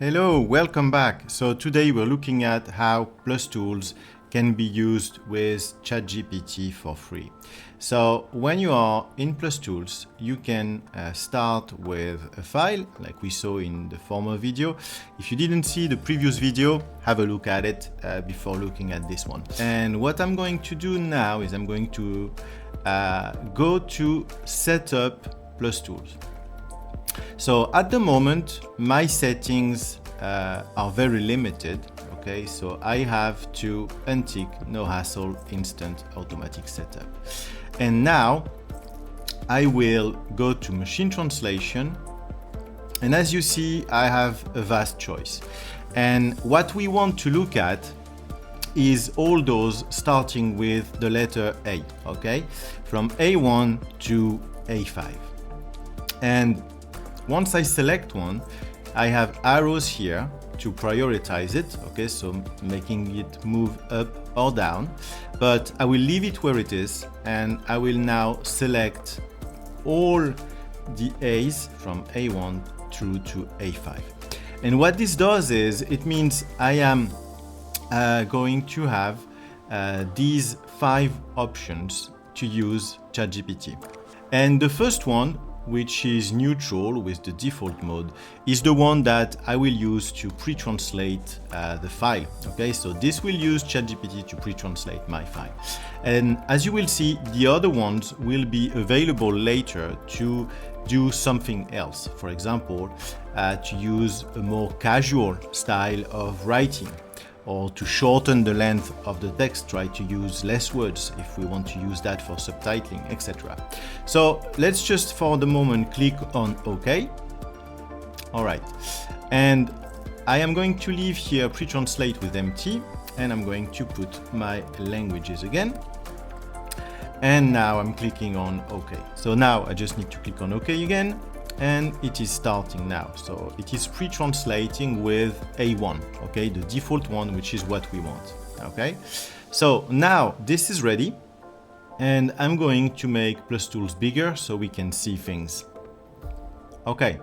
Hello, welcome back. So today we're looking at how Plus Tools can be used with Chat GPT for free. So when you are in Plus Tools, you can start with a file like we saw in the former video. If you didn't see the previous video, have a look at it before looking at this one. And what I'm going to do now is I'm going to go to Setup Plus Tools. So at the moment, my settings are very limited. Okay, so I have to untick no hassle instant automatic setup. And now I will go to machine translation. And as you see, I have a vast choice. And what we want to look at is all those starting with the letter A, okay? From A1 to A5. And once I select one, I have arrows here to prioritize it, okay, so making it move up or down, but I will leave it where it is and I will now select all the A's from A1 through to A5. And what this does is it means I am going to have these 5 options to use ChatGPT. And the first one, which is neutral with the default mode, is the one that I will use to pre-translate the file. Okay, so this will use ChatGPT to pre-translate my file. And as you will see, the other ones will be available later to do something else. For example, to use a more casual style of writing, or to shorten the length of the text, try to use less words if we want to use that for subtitling, etc. So let's just for the moment click on OK. All right, and I am going to leave here pre-translate with empty, and I'm going to put my languages again. And now I'm clicking on OK. So now I just need to click on OK again, and it is starting now. So it is pre-translating with A1, okay, the default one, which is what we want. Okay, so now this is ready, and I'm going to make Plus Tools bigger so we can see things. Okay,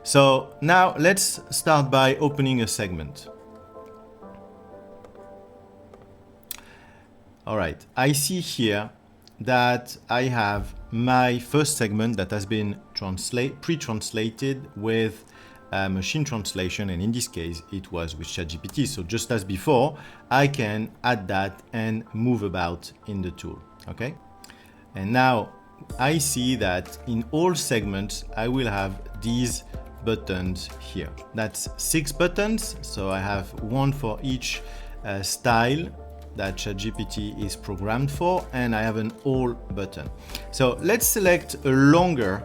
so now let's start by opening a segment. All right, I see here that I have my first segment that has been pre-translated with machine translation, and in this case it was with ChatGPT. So just as before, I can add that and move about in the tool. Okay, and now I see that in all segments I will have these buttons here. That's 6 buttons, so I have one for each style that ChatGPT is programmed for, and I have an all button. So let's select a longer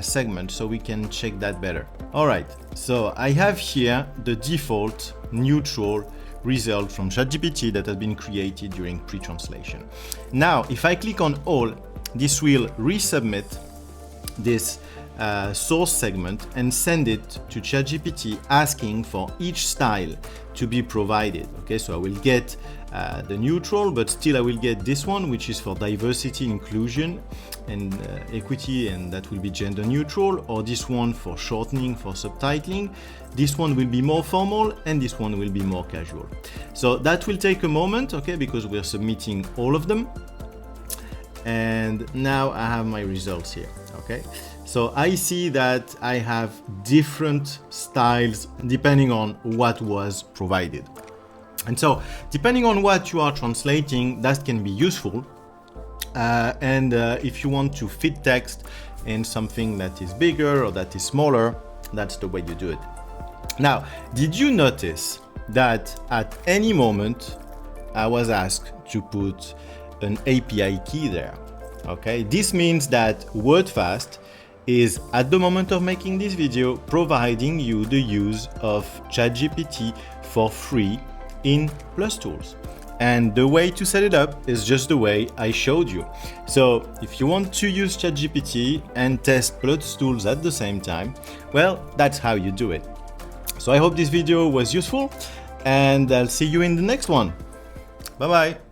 segment so we can check that better. All right, so I have here the default neutral result from ChatGPT that has been created during pre-translation. Now, if I click on all, this will resubmit this source segment and send it to ChatGPT asking for each style to be provided. Okay, so I will get the neutral, but still I will get this one, which is for diversity, inclusion, and equity, and that will be gender neutral, or this one for shortening, for subtitling. This one will be more formal, and this one will be more casual. So that will take a moment, okay, because we're submitting all of them. And now I have my results here, okay? So I see that I have different styles depending on what was provided. And so depending on what you are translating, that can be useful. And if you want to fit text in something that is bigger or that is smaller, that's the way you do it. Now, did you notice that at any moment I was asked to put an API key there? Okay, this means that Wordfast is at the moment of making this video providing you the use of ChatGPT for free in Plus Tools. And the way to set it up is just the way I showed you. So if you want to use ChatGPT and test Plus Tools at the same time, well, that's how you do it. So I hope this video was useful, and I'll see you in the next one. Bye bye.